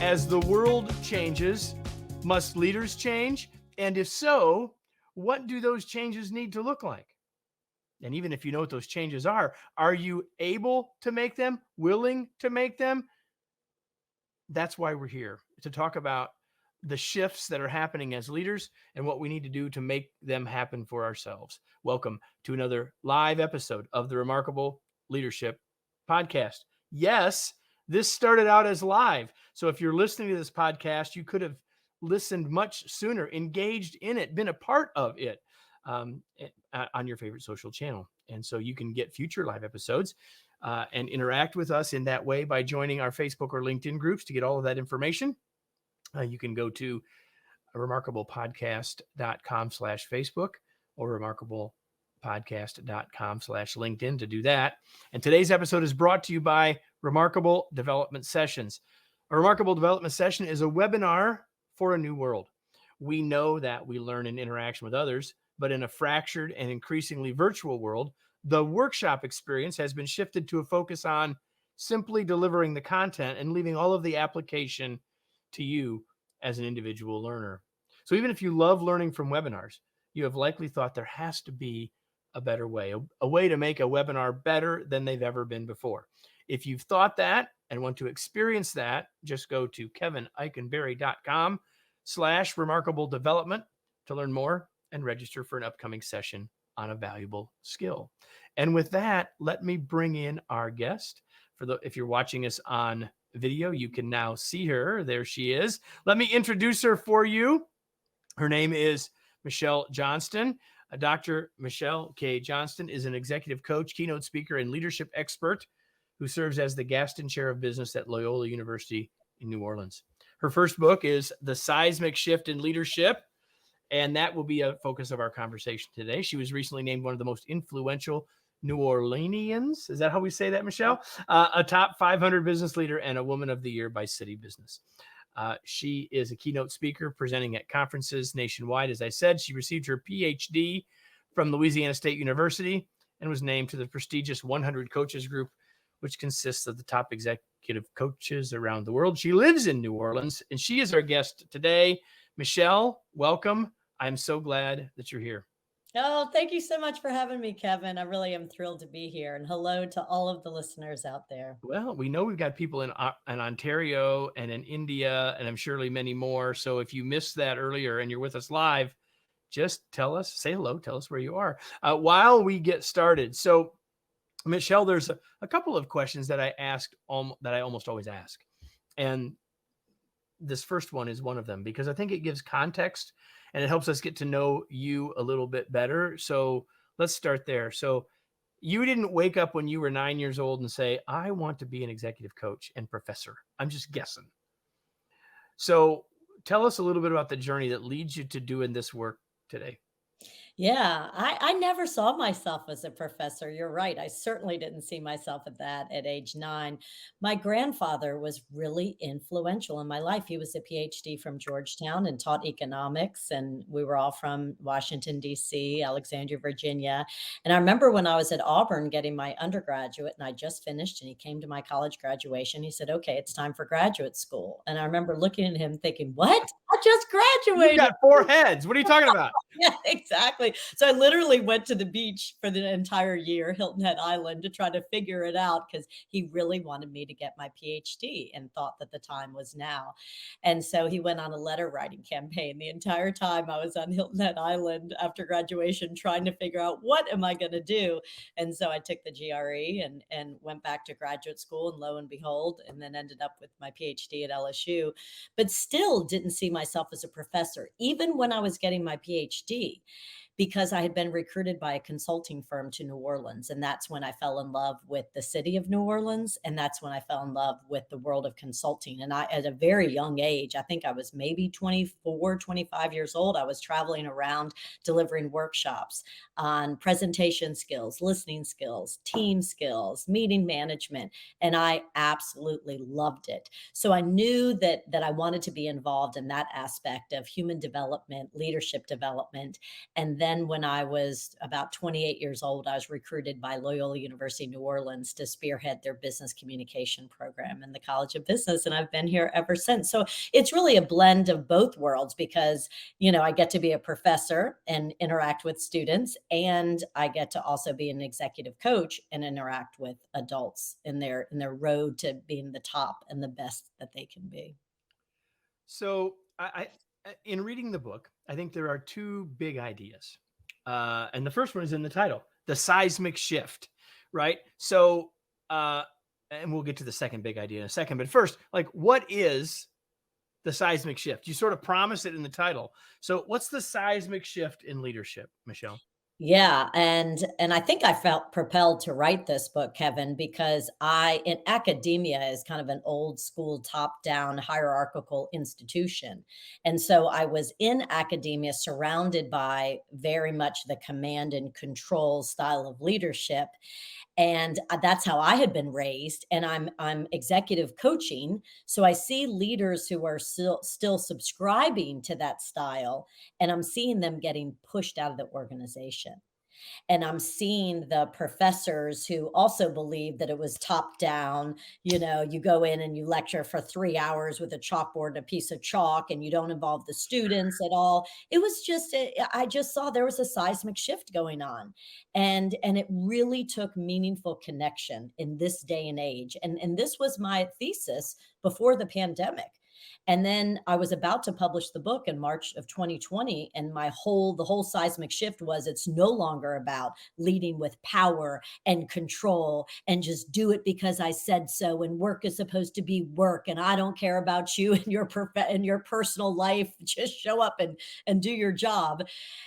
As the world changes, must leaders change? And if so, what do those changes need to look like? And even if you know what those changes are you able to make them, willing to make them? That's why we're here, to talk about the shifts that are happening as leaders and what we need to do to make them happen for ourselves. Welcome to another live episode of the Remarkable Leadership Podcast. Yes, this started out as live. So if you're listening to this podcast, you could have listened much sooner, engaged in it, been a part of it on your favorite social channel. And so you can get future live episodes and interact with us in that way by joining our Facebook or LinkedIn groups to get all of that information. You can go to remarkablepodcast.com/Facebook or remarkablepodcast.com/LinkedIn to do that. And today's episode is brought to you by Remarkable Development Sessions. A Remarkable Development Session is a webinar for a new world. We know that we learn in interaction with others, but in a fractured and increasingly virtual world, the workshop experience has been shifted to a focus on simply delivering the content and leaving all of the application to you as an individual learner. So even if you love learning from webinars, you have likely thought there has to be a better way, a way to make a webinar better than they've ever been before. If you've thought that and want to experience that, just go to kevineikenberry.com/remarkable development to learn more and register for an upcoming session on a valuable skill. And with that, let me bring in our guest. If you're watching us on video, you can now see her. There she is. Let me introduce her for you. Her name is Michelle Johnston. Dr. Michelle K. Johnston is an executive coach, keynote speaker, and leadership expert who serves as the Gaston Chair of Business at Loyola University in New Orleans. Her first book is The Seismic Shift in Leadership, and that will be a focus of our conversation today. She was recently named one of the most influential New Orleanians. Is that how we say that, Michelle? A top 500 business leader and a woman of the year by City Business. She is a keynote speaker presenting at conferences nationwide. As I said, she received her PhD from Louisiana State University and was named to the prestigious 100 Coaches Group, which consists of the top executive coaches around the world. She lives in New Orleans, and she is our guest today. Michelle, welcome. I'm so glad that you're here. Oh, thank you so much for having me, Kevin. I really am thrilled to be here. And hello to all of the listeners out there. Well, we know we've got people in Ontario and in India, and I'm surely many more. So if you missed that earlier and you're with us live, just say hello, tell us where you are while we get started. So, Michelle, there's a couple of questions that I almost always ask. And this first one is one of them because I think it gives context and it helps us get to know you a little bit better. So let's start there. So you didn't wake up when you were 9 years old and say, I want to be an executive coach and professor. I'm just guessing. So tell us a little bit about the journey that leads you to doing this work today. Yeah, I never saw myself as a professor. You're right. I certainly didn't see myself at that at age 9. My grandfather was really influential in my life. He was a PhD from Georgetown and taught economics. And we were all from Washington, D.C., Alexandria, Virginia. And I remember when I was at Auburn getting my undergraduate and I just finished and he came to my college graduation. He said, okay, it's time for graduate school. And I remember looking at him thinking, what? I just graduated. You got 4 heads. What are you talking about? Yeah, exactly. So I literally went to the beach for the entire year, Hilton Head Island, to try to figure it out because he really wanted me to get my PhD and thought that the time was now. And so he went on a letter writing campaign the entire time I was on Hilton Head Island after graduation, trying to figure out what am I going to do. And so I took the GRE and went back to graduate school, and lo and behold, and then ended up with my PhD at LSU, but still didn't see myself as a professor, even when I was getting my PhD. Because I had been recruited by a consulting firm to New Orleans. And that's when I fell in love with the city of New Orleans. And that's when I fell in love with the world of consulting. And I, at a very young age, I think I was maybe 24, 25 years old, I was traveling around delivering workshops on presentation skills, listening skills, team skills, meeting management. And I absolutely loved it. So I knew that I wanted to be involved in that aspect of human development, leadership development. And then when I was about 28 years old, I was recruited by Loyola University New Orleans to spearhead their business communication program in the College of Business. And I've been here ever since. So it's really a blend of both worlds because, I get to be a professor and interact with students, and I get to also be an executive coach and interact with adults in their road to being the top and the best that they can be. So in reading the book, I think there are two big ideas. And the first one is in the title, the seismic shift, right? So, and we'll get to the second big idea in a second. But first, like, what is the seismic shift? You sort of promise it in the title. So what's the seismic shift in leadership, Michelle? Yeah, and I think I felt propelled to write this book, Kevin, because in academia is kind of an old school top-down hierarchical institution. And so I was in academia surrounded by very much the command and control style of leadership. And that's how I had been raised. And I'm executive coaching, so I see leaders who are still subscribing to that style, and I'm seeing them getting pushed out of the organization. And I'm seeing the professors who also believe that it was top down. You go in and you lecture for 3 hours with a chalkboard and a piece of chalk, and you don't involve the students at all. It was I just saw there was a seismic shift going on. And it really took meaningful connection in this day and age. And this was my thesis before the pandemic. And then I was about to publish the book in March of 2020. And the whole seismic shift was it's no longer about leading with power and control and just do it because I said so. And work is supposed to be work. And I don't care about you and your personal life. Just show up and do your job.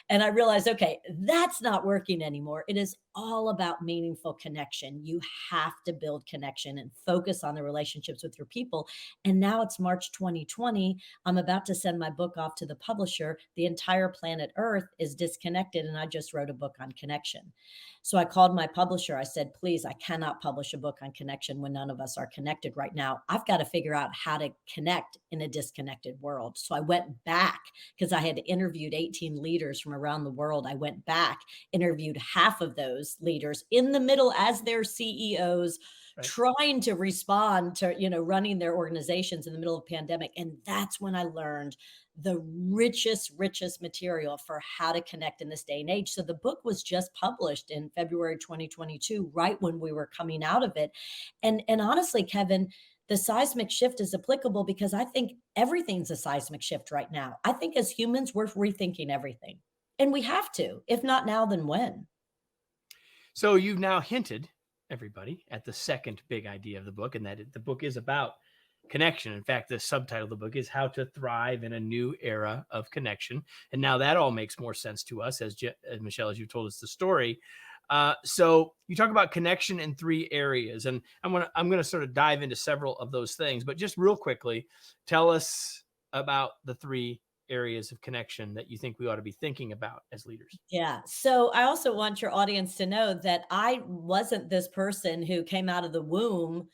And I realized, okay, that's not working anymore. It is all about meaningful connection. You have to build connection and focus on the relationships with your people. And now it's March 2020. I'm about to send my book off to the publisher. The entire planet Earth is disconnected, and I just wrote a book on connection. So I called my publisher. I said, please, I cannot publish a book on connection when none of us are connected right now. I've got to figure out how to connect in a disconnected world. So I went back because I had interviewed 18 leaders from around the world. I went back, interviewed half of those leaders in the middle as their CEOs, right, trying to respond to, running their organizations in the middle of a pandemic. And that's when I learned the richest material for how to connect in this day and age. So the book was just published in February 2022, right when we were coming out of it. And honestly, Kevin, the seismic shift is applicable because I think everything's a seismic shift right now. I think as humans, we're rethinking everything. And we have to. If not now, then when? So you've now hinted, everybody, at the second big idea of the book, and that the book is about connection. In fact, the subtitle of the book is How to Thrive in a New Era of Connection. And now that all makes more sense to us as Michelle, as you told us the story. So you talk about connection in three areas, and I'm going to sort of dive into several of those things, but just real quickly, tell us about the three areas of connection that you think we ought to be thinking about as leaders. Yeah. So I also want your audience to know that I wasn't this person who came out of the womb,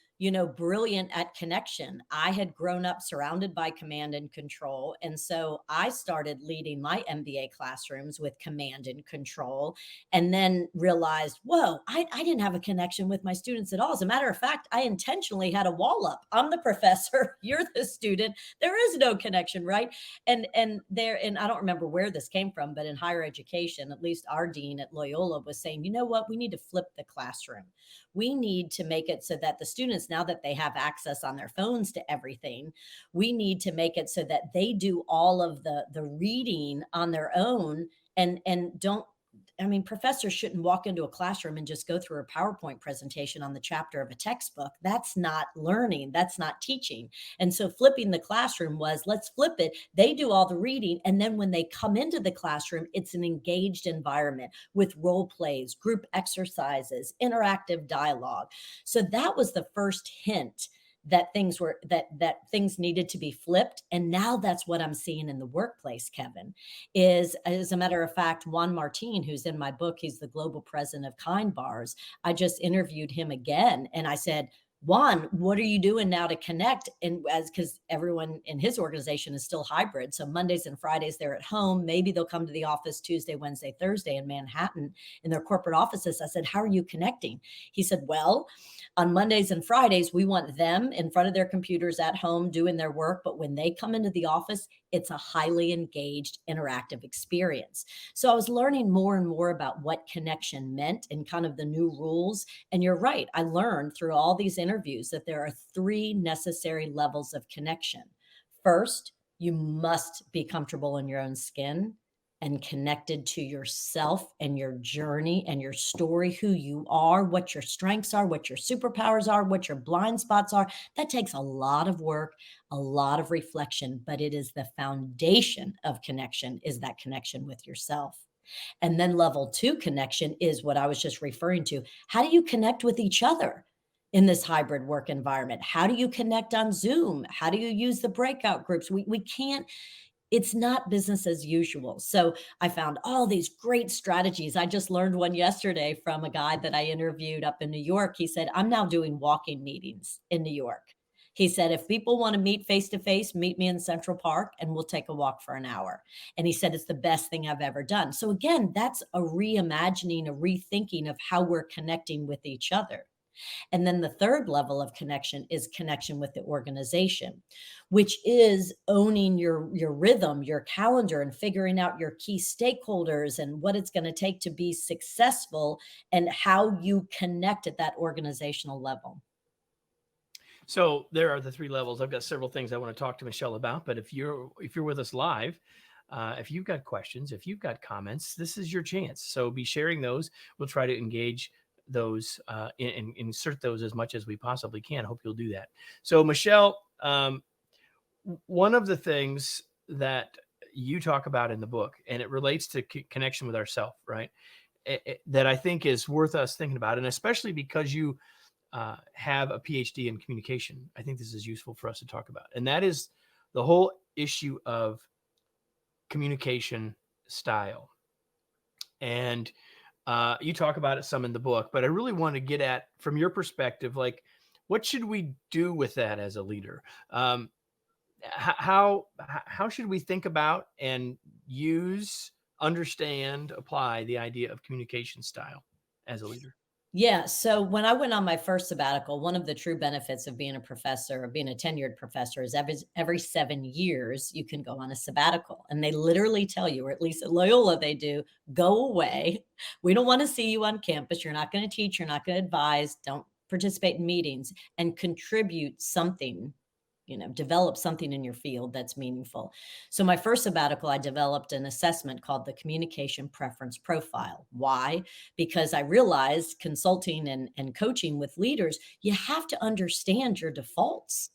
brilliant at connection. I had grown up surrounded by command and control. And so I started leading my MBA classrooms with command and control, and then realized, whoa, I didn't have a connection with my students at all. As a matter of fact, I intentionally had a wall up. I'm the professor, you're the student. There is no connection, right? And I don't remember where this came from, but in higher education, at least our dean at Loyola was saying, you know what, we need to flip the classroom. We need to make it so that the students, now that they have access on their phones to everything, we need to make it so that they do all of the reading on their own and don't. Professors shouldn't walk into a classroom and just go through a PowerPoint presentation on the chapter of a textbook. That's not learning. That's not teaching. And so flipping the classroom was, let's flip it. They do all the reading. And then when they come into the classroom, it's an engaged environment with role plays, group exercises, interactive dialogue. So that was the first hint that things needed to be flipped. And now that's what I'm seeing in the workplace, Kevin, is, as a matter of fact, Juan Martin, who's in my book, he's the global president of Kind Bars. I just interviewed him again. And I said, One, what are you doing now to connect? And as because everyone in his organization is still hybrid. So Mondays and Fridays, they're at home. Maybe they'll come to the office Tuesday, Wednesday, Thursday in Manhattan in their corporate offices. I said, how are you connecting? He said, well, on Mondays and Fridays, we want them in front of their computers at home doing their work. But when they come into the office, it's a highly engaged, interactive experience. So I was learning more and more about what connection meant and kind of the new rules. And you're right. I learned through all these interviews that there are 3 necessary levels of connection. First, you must be comfortable in your own skin and connected to yourself and your journey and your story, who you are, what your strengths are, what your superpowers are, what your blind spots are. That takes a lot of work, a lot of reflection, but it is the foundation of connection, is that connection with yourself. And then level 2 connection is what I was just referring to. How do you connect with each other in this hybrid work environment? How do you connect on Zoom? How do you use the breakout groups? We can't, it's not business as usual. So I found all these great strategies. I just learned one yesterday from a guy that I interviewed up in New York. He said, I'm now doing walking meetings in New York. He said, if people want to meet face to face, meet me in Central Park and we'll take a walk for an hour. And he said, it's the best thing I've ever done. So again, that's a reimagining, a rethinking of how we're connecting with each other. And then the third level of connection is connection with the organization, which is owning your rhythm, your calendar, and figuring out your key stakeholders and what it's going to take to be successful and how you connect at that organizational level. So there are the 3 levels. I've got several things I want to talk to Michelle about, but if you're with us live, if you've got questions, if you've got comments, this is your chance. So be sharing those. We'll try to engage those and insert those as much as we possibly can. Hope you'll do that. So Michelle, one of the things that you talk about in the book, and it relates to connection with ourselves, right? That I think is worth us thinking about, and especially because you have a PhD in communication, I think this is useful for us to talk about. And that is the whole issue of communication style. And you talk about it some in the book, but I really want to get at, from your perspective, like, what should we do with that as a leader? How should we think about and use, understand, apply the idea of communication style as a leader? Yeah. So when I went on my first sabbatical, one of the true benefits of being a professor, of being a tenured professor, is every 7 years you can go on a sabbatical. And they literally tell you, or at least at Loyola they do, go away. We don't want to see you on campus. You're not going to teach. You're not going to advise. Don't participate in meetings, and contribute something, develop something in your field that's meaningful. So my first sabbatical, I developed an assessment called the Communication Preference Profile. Why? Because I realized, consulting and coaching with leaders, you have to understand your defaults.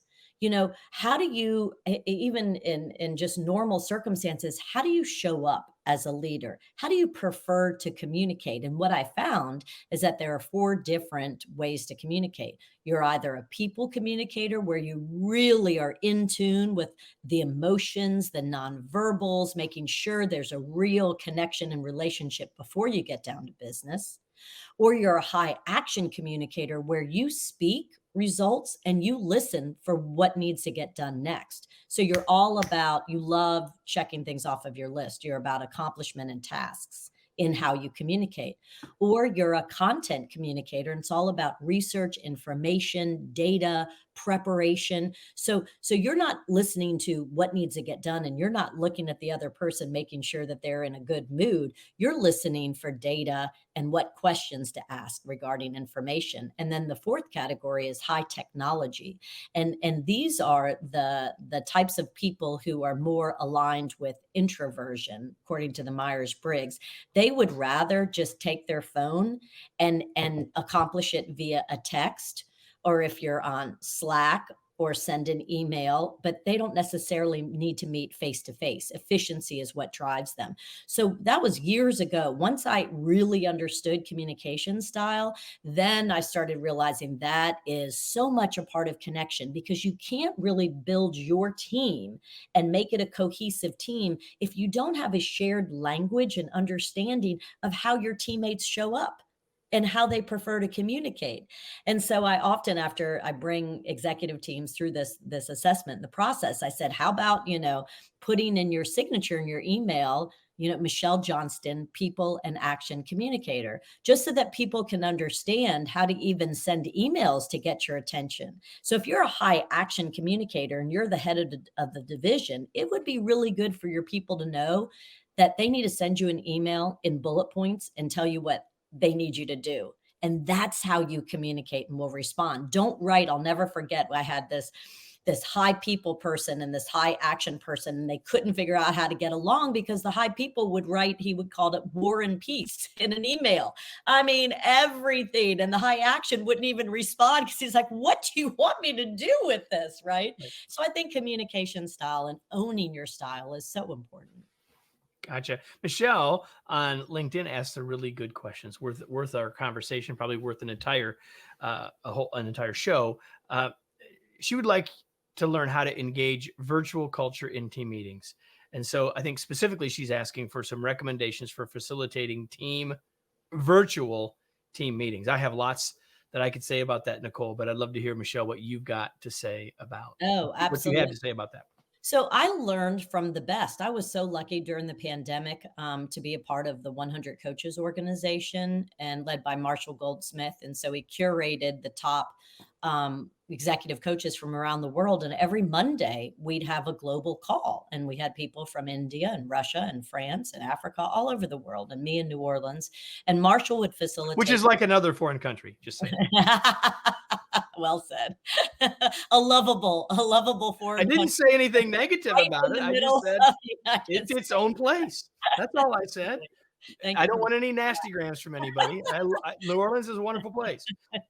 How do you, even in just normal circumstances, how do you show up as a leader? How do you prefer to communicate? And what I found is that there are 4 different ways to communicate. You're either a people communicator, where you really are in tune with the emotions, the nonverbals, making sure there's a real connection and relationship before you get down to business. Or you're a high action communicator, where you speak results and you listen for what needs to get done next. So you're all about, you love checking things off of your list. You're about accomplishment and tasks in how you communicate. Or you're a content communicator, and it's all about research, information, data, preparation. So you're not listening to what needs to get done, and you're not looking at the other person making sure that they're in a good mood. You're listening for data and what questions to ask regarding information. And then the 4th category is high technology. And these are the types of people who are more aligned with introversion, according to the Myers-Briggs. They would rather just take their phone and accomplish it via a text, or if you're on Slack, or send an email, but they don't necessarily need to meet face to face. Efficiency is what drives them. So that was years ago. Once I really understood communication style, then I started realizing that is so much a part of connection, because you can't really build your team and make it a cohesive team if you don't have a shared language and understanding of how your teammates show up. and how they prefer to communicate. And so I often, after I bring executive teams through this assessment, the process, I said, how about, putting in your signature in your email, Michelle Johnston, people and action communicator, just so that people can understand how to even send emails to get your attention. So if you're a high action communicator and you're the head of the division, it would be really good for your people to know that they need to send you an email in bullet points and tell you what they need you to do. And that's how you communicate and will respond. Don't write. I'll never forget. I had this high people person and this high action person, and they couldn't figure out how to get along because the high people would write, he would call it war and peace in an email. I mean, everything. And the high action wouldn't even respond because he's like, what do you want me to do with this? Right. So I think communication style and owning your style is so important. Gotcha. Michelle on LinkedIn asked a really good questions, worth our conversation, probably worth an entire show. She would like to learn how to engage virtual culture in team meetings. And so I think specifically she's asking for some recommendations for facilitating virtual team meetings. I have lots that I could say about that, Nicole, but I'd love to hear, Michelle, what you've got to say about Oh, what you absolutely. have to say about that. So I learned from the best. I was so lucky during the pandemic to be a part of the 100 Coaches organization and led by Marshall Goldsmith. And so he curated the top executive coaches from around the world. And every Monday we'd have a global call, and we had people from India and Russia and France and Africa, all over the world, and me in New Orleans. And Marshall would facilitate. Which is like another foreign country, just saying. Well said. a lovable foreign country. I didn't say anything negative about it. I just said it's its own place. That's all I said. I don't want any nasty grams from anybody. New Orleans is a wonderful place.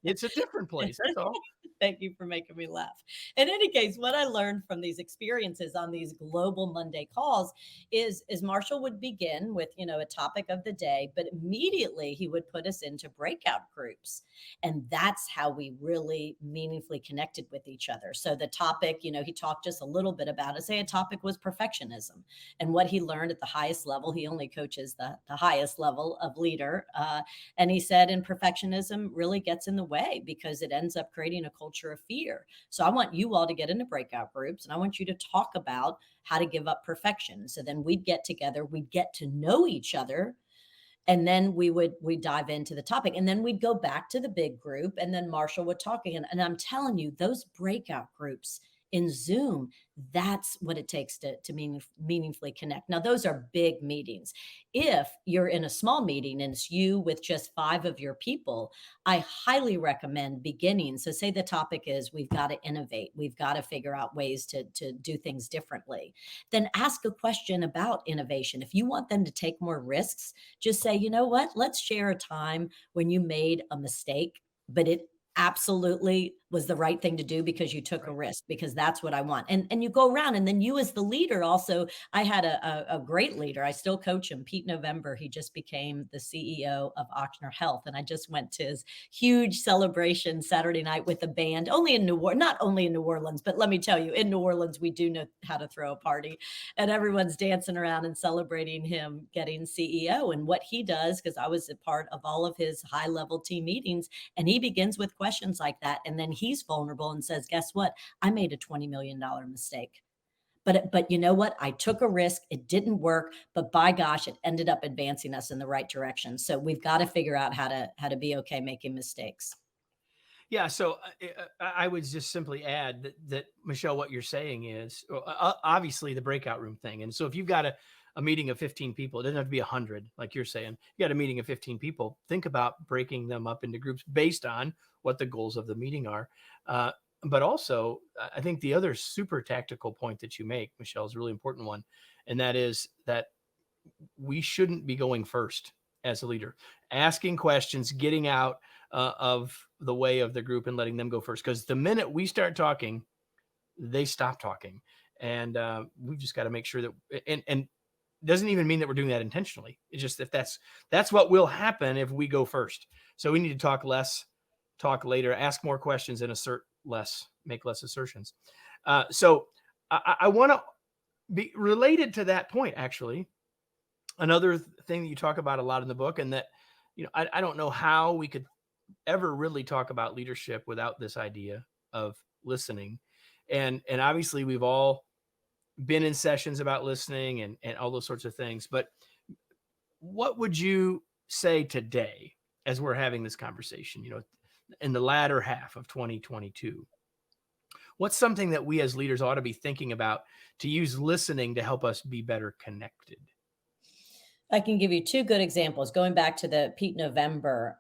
It's a different place. That's all. Thank you for making me laugh. In any case, what I learned from these experiences on these global Monday calls is Marshall would begin with, a topic of the day, but immediately he would put us into breakout groups. And that's how we really meaningfully connected with each other. So the topic, he talked just a little bit about it. Say a topic was perfectionism and what he learned at the highest level. He only coaches the highest level of leader. And he said, and perfectionism really gets in the way because it ends up creating a culture of fear. So I want you all to get into breakout groups, and I want you to talk about how to give up perfection. So then we'd get together, we'd get to know each other, and then we'd dive into the topic, and then we'd go back to the big group, and then Marshall would talk again. And I'm telling you, those breakout groups in Zoom, that's what it takes to meaningfully connect. Now, those are big meetings. If you're in a small meeting and it's you with just 5 of your people, I highly recommend beginning. So say the topic is, we've got to innovate. We've got to figure out ways to do things differently. Then ask a question about innovation. If you want them to take more risks, just say, you know what, let's share a time when you made a mistake, but it absolutely was the right thing to do because you took a risk, because that's what I want. And you go around, and then you as the leader also, I had a great leader. I still coach him, Pete November. He just became the CEO of Ochsner Health. And I just went to his huge celebration Saturday night with a band, not only in New Orleans, but let me tell you, in New Orleans, we do know how to throw a party, and everyone's dancing around and celebrating him getting CEO and what he does. Cause I was a part of all of his high level team meetings, and he begins with questions like that. And then he's vulnerable and says, guess what? I made a $20 million mistake. But you know what? I took a risk. It didn't work, but by gosh, it ended up advancing us in the right direction. So we've got to figure out how to be okay making mistakes. Yeah. So I would just simply add that Michelle, what you're saying is obviously the breakout room thing. And so if you've got a meeting of 15 people, it doesn't have to be 100, like you're saying. You got a meeting of 15 people. Think about breaking them up into groups based on what the goals of the meeting are. But also, I think the other super tactical point that you make, Michelle, is a really important one. And that is that we shouldn't be going first as a leader, asking questions, getting out of the way of the group and letting them go first. Because the minute we start talking, they stop talking. And we've just got to make sure that, and doesn't even mean that we're doing that intentionally. It's just if that's what will happen if we go first. So we need to talk less, talk later, ask more questions, and assert less, make less assertions. So I want to be related to that point, actually. Another thing that you talk about a lot in the book, and that I don't know how we could ever really talk about leadership without this idea of listening. And obviously we've all been in sessions about listening and all those sorts of things. But what would you say today as we're having this conversation, in the latter half of 2022? What's something that we as leaders ought to be thinking about to use listening to help us be better connected? I can give you two good examples. Going back to the Pete November,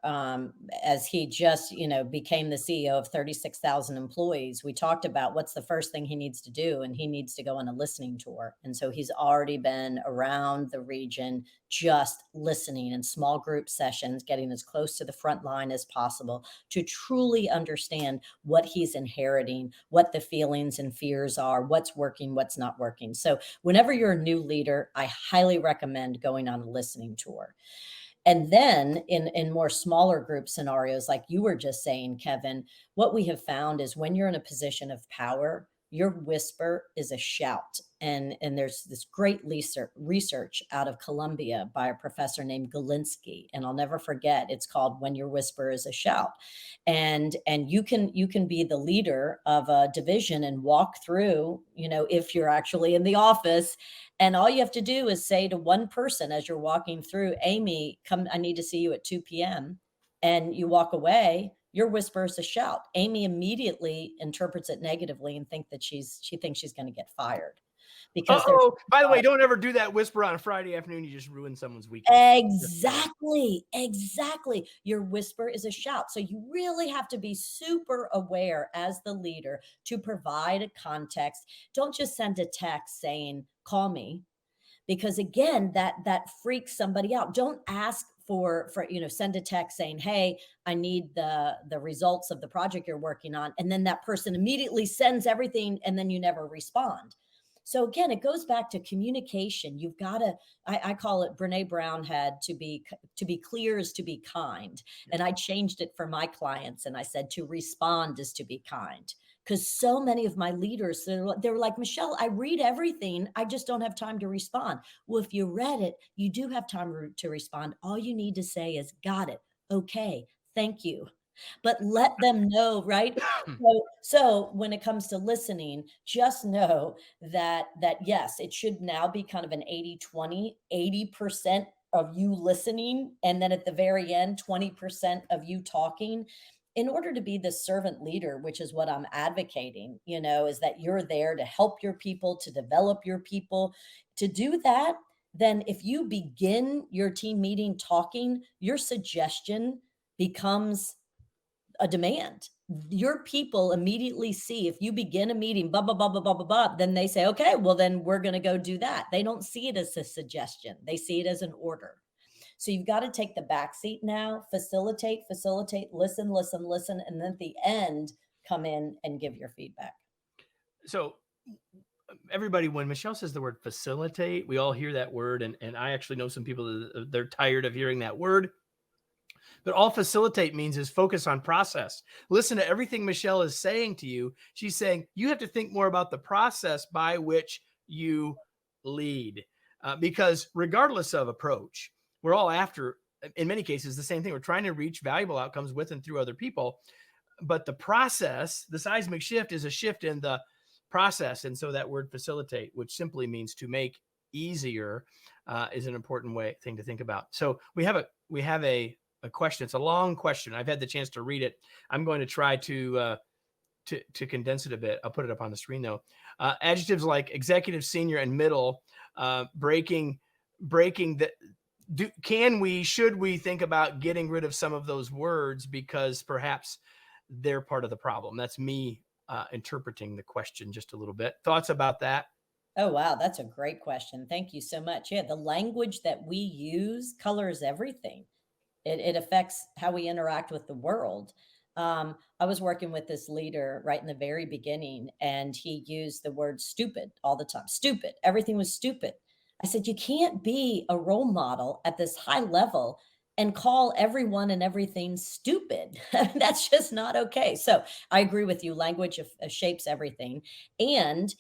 as he just, became the CEO of 36,000 employees, we talked about what's the first thing he needs to do, and he needs to go on a listening tour. And so he's already been around the region, just listening in small group sessions, getting as close to the front line as possible to truly understand what he's inheriting, what the feelings and fears are, what's working, what's not working. So whenever you're a new leader, I highly recommend going on a listening tour. And then in more smaller group scenarios, like you were just saying, Kevin, what we have found is when you're in a position of power, your whisper is a shout. And there's this great research out of Columbia by a professor named Galinsky, and I'll never forget. It's called "When Your Whisper Is a Shout," and you can be the leader of a division and walk through. If you're actually in the office, and all you have to do is say to one person as you're walking through, "Amy, come, I need to see you at 2 p.m." And you walk away, your whisper is a shout. Amy immediately interprets it negatively and she thinks she's going to get fired because there's Oh, by the way, don't ever do that whisper on a Friday afternoon. You just ruin someone's weekend. Exactly. Your whisper is a shout. So you really have to be super aware as the leader to provide a context. Don't just send a text saying, "Call me," because again, that freaks somebody out. Don't ask for send a text saying, "Hey, I need the results of the project you're working on," and then that person immediately sends everything and then you never respond. So again, it goes back to communication. You've got to, I call it, Brene Brown had to be clear is to be kind. And I changed it for my clients and I said to respond is to be kind. Because so many of my leaders, they were like, "Michelle, I read everything. I just don't have time to respond." Well, if you read it, you do have time to respond. All you need to say is, "Got it. Okay. Thank you." But let them know, right? So when it comes to listening, just know that yes, it should now be kind of an 80-20, 80% of you listening, and then at the very end, 20% of you talking. In order to be the servant leader, which is what I'm advocating, is that you're there to help your people, to develop your people. To do that, then if you begin your team meeting talking, your suggestion becomes a demand. Your people immediately see if you begin a meeting, blah, blah, blah, blah, blah, blah, blah, then they say, "Okay, well, then we're going to go do that." They don't see it as a suggestion. They see it as an order. So you've got to take the back seat now, facilitate, listen, listen, listen, and then at the end, come in and give your feedback. So everybody, when Michelle says the word facilitate, we all hear that word. And I actually know some people that they're tired of hearing that word. But all facilitate means is focus on process. Listen to everything Michelle is saying to you. She's saying you have to think more about the process by which you lead. Because regardless of approach, we're all after, in many cases, the same thing. We're trying to reach valuable outcomes with and through other people. But the process, the seismic shift, is a shift in the process. And so that word facilitate, which simply means to make easier, is an important thing to think about. So we have a question. It's a long question. I've had the chance to read it. I'm going to try to condense it a bit. I'll put it up on the screen though. Adjectives like executive, senior, and middle, breaking the. Should we think about getting rid of some of those words because perhaps they're part of the problem? That's me interpreting the question just a little bit. Thoughts about that? Oh, wow. That's a great question. Thank you so much. Yeah, the language that we use colors everything. It affects how we interact with the world. I was working with this leader right in the very beginning, and he used the word stupid all the time. Stupid. Everything was stupid. I said, "You can't be a role model at this high level and call everyone and everything stupid." That's just not okay. So I agree with you. Language shapes everything. And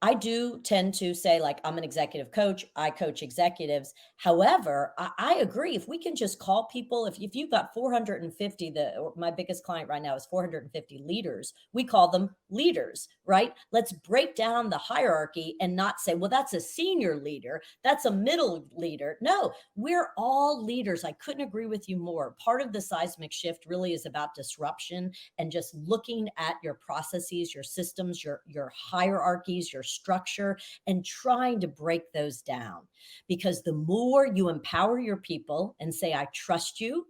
I do tend to say, like, I'm an executive coach. I coach executives. However, I agree. If we can just call people, if you've got 450, or my biggest client right now is 450 leaders, we call them leaders, right? Let's break down the hierarchy and not say, well, that's a senior leader, that's a middle leader. No, we're all leaders. I couldn't agree with you more. Part of the seismic shift really is about disruption and just looking at your processes, your systems, your hierarchies, your structure, and trying to break those down. Because the more you empower your people and say, I trust you,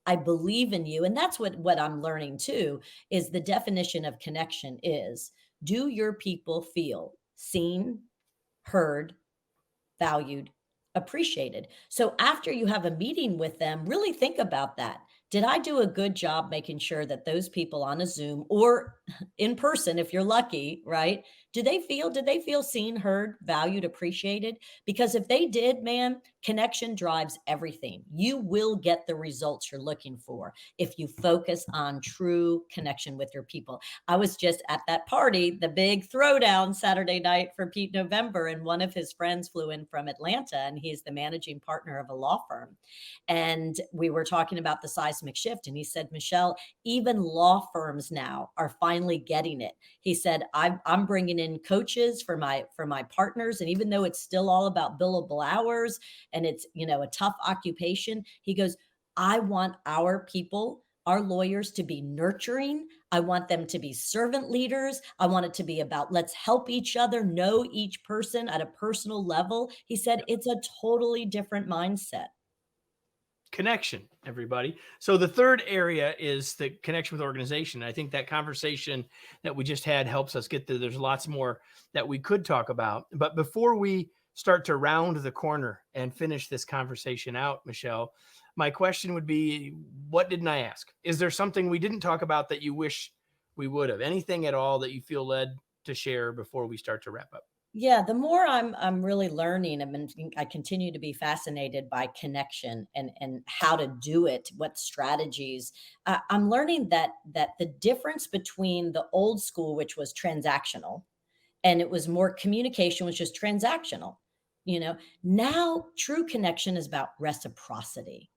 I believe in you, and that's what I'm learning too, is the definition of connection is, do your people feel seen, heard, valued, appreciated? So after you have a meeting with them, really think about that. Did I do a good job making sure that those people on a Zoom or in person, if you're lucky, right? Did they feel seen, heard, valued, appreciated? Because if they did, man, connection drives everything. You will get the results you're looking for if you focus on true connection with your people. I was just at that party, the big throwdown Saturday night for Pete November, and one of his friends flew in from Atlanta, and he's the managing partner of a law firm. And we were talking about the seismic shift, and he said, Michelle, even law firms now are finally getting it. He said, I'm bringing in coaches for my partners, and even though it's still all about billable hours and it's, a tough occupation, he goes, I want our people, our lawyers, to be nurturing. I want them to be servant leaders. I want it to be about, let's help each other, know each person at a personal level. He said it's a totally different mindset. Connection, everybody. So the third area is the connection with organization. I think that conversation that we just had helps us get there. There's lots more that we could talk about. But before we start to round the corner and finish this conversation out, Michelle, my question would be, what didn't I ask? Is there something we didn't talk about that you wish we would have? Anything at all that you feel led to share before we start to wrap up? Yeah, the more I'm really learning, I continue to be fascinated by connection and how to do it, what strategies. I'm learning that the difference between the old school, which was transactional, and it was more communication, was just transactional. Now true connection is about reciprocity.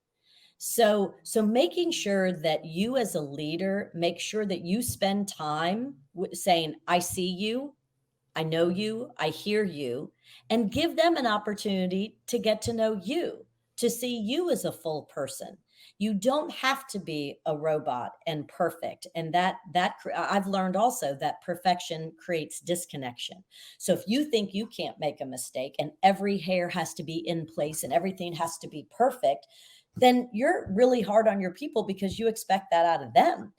So making sure that you as a leader make sure that you spend time saying, I see you, I know you, I hear you, and give them an opportunity to get to know you, to see you as a full person. You don't have to be a robot and perfect. And I've learned also that perfection creates disconnection. So if you think you can't make a mistake and every hair has to be in place and everything has to be perfect, then you're really hard on your people because you expect that out of them.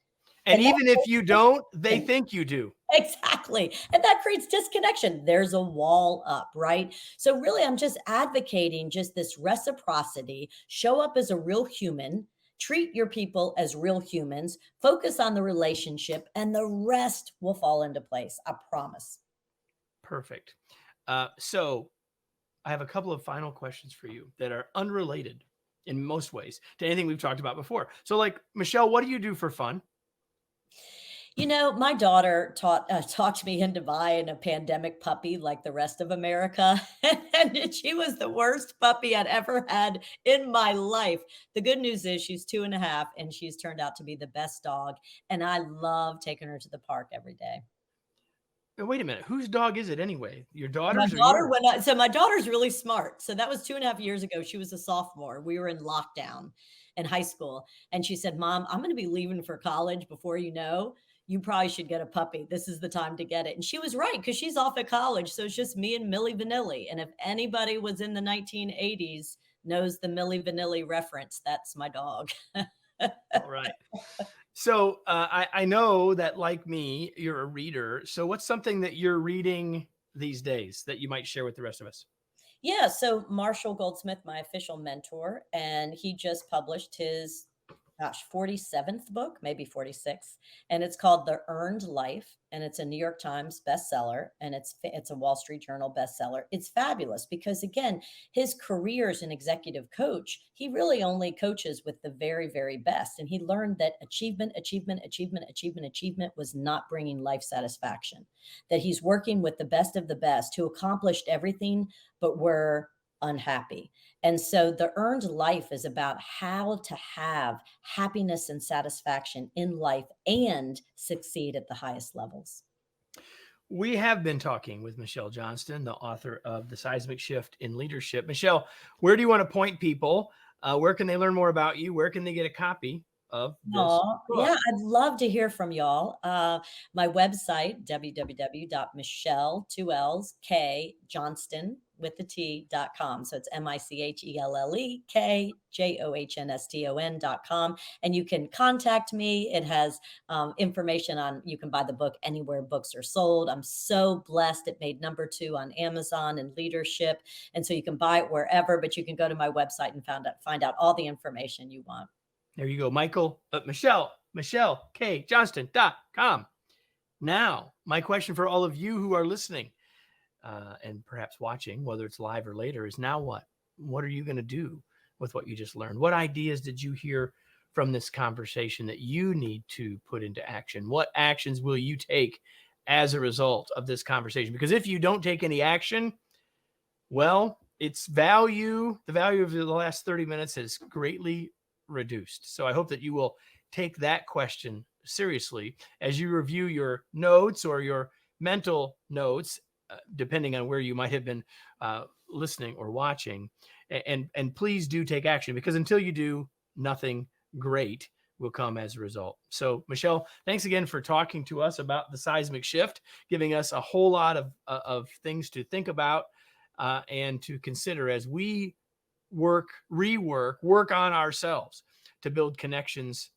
And And even if you don't, they that think you do. exactly. And that creates disconnection. There's a wall up, right? So really, I'm just advocating just this reciprocity, show up as a real human, treat your people as real humans, focus on the relationship, and the rest will fall into place. I promise. Perfect. So I have a couple of final questions for you that are unrelated in most ways to anything we've talked about before. So, like, Michelle, what do you do for fun? My daughter talked me into buying a pandemic puppy like the rest of America. And she was the worst puppy I'd ever had in my life. The good news is she's 2.5 and she's turned out to be the best dog. And I love taking her to the park every day. Wait a minute. Whose dog is it anyway? Your My daughter's or daughter yours? went out, so my daughter's really smart. So that was 2.5 years ago. She was a sophomore. We were in lockdown in high school. And she said, Mom, I'm going to be leaving for college before you know. You probably should get a puppy. This is the time to get it. And she was right because she's off at college. So it's just me and Millie Vanilli. And if anybody was in the 1980s, knows the Millie Vanilli reference, that's my dog. All right. So I know that, like me, you're a reader. So what's something that you're reading these days that you might share with the rest of us? Yeah, so Marshall Goldsmith, my official mentor, and he just published his gosh, 47th book, maybe 46th, and it's called The Earned Life, and it's a New York Times bestseller, and it's a Wall Street Journal bestseller. It's fabulous because again, his career as an executive coach, he really only coaches with the very, very best, and he learned that achievement was not bringing life satisfaction. That he's working with the best of the best who accomplished everything but were unhappy. And so the earned life is about how to have happiness and satisfaction in life and succeed at the highest levels. We have been talking with Michelle Johnston, the author of The Seismic Shift in Leadership. Michelle, where do you want to point people? Where can they learn more about you? Where can they get a copy of this book? Yeah, I'd love to hear from y'all. My website, www.michelle2lsk Johnston with the T.com. So it's MICHELLEKJOHNSTON.com. And you can contact me. It has information on, you can buy the book anywhere books are sold. I'm so blessed. It made #2 on Amazon and leadership. And so you can buy it wherever, but you can go to my website and find out all the information you want. There you go, Michelle K. Johnston.com. Now, my question for all of you who are listening and perhaps watching, whether it's live or later, is now what? What are you going to do with what you just learned? What ideas did you hear from this conversation that you need to put into action? What actions will you take as a result of this conversation? Because if you don't take any action, well, the value of the last 30 minutes has greatly reduced. So I hope that you will take that question seriously as you review your notes or your mental notes, depending on where you might have been listening or watching. And please do take action, because until you do, nothing great will come as a result. So Michelle, thanks again for talking to us about the seismic shift, giving us a whole lot of things to think about and to consider as we work on ourselves to build connections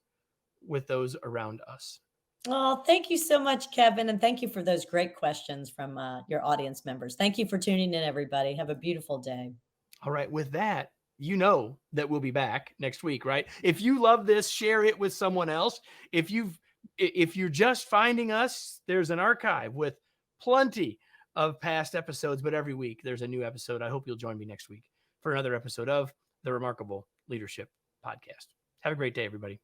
with those around us. Oh, thank you so much, Kevin. And thank you for those great questions from your audience members. Thank you for tuning in, everybody. Have a beautiful day. All right. With that, you know that we'll be back next week, right? If you love this, share it with someone else. If you're just finding us, there's an archive with plenty of past episodes, but every week there's a new episode. I hope you'll join me next week for another episode of the Remarkable Leadership Podcast. Have a great day, everybody.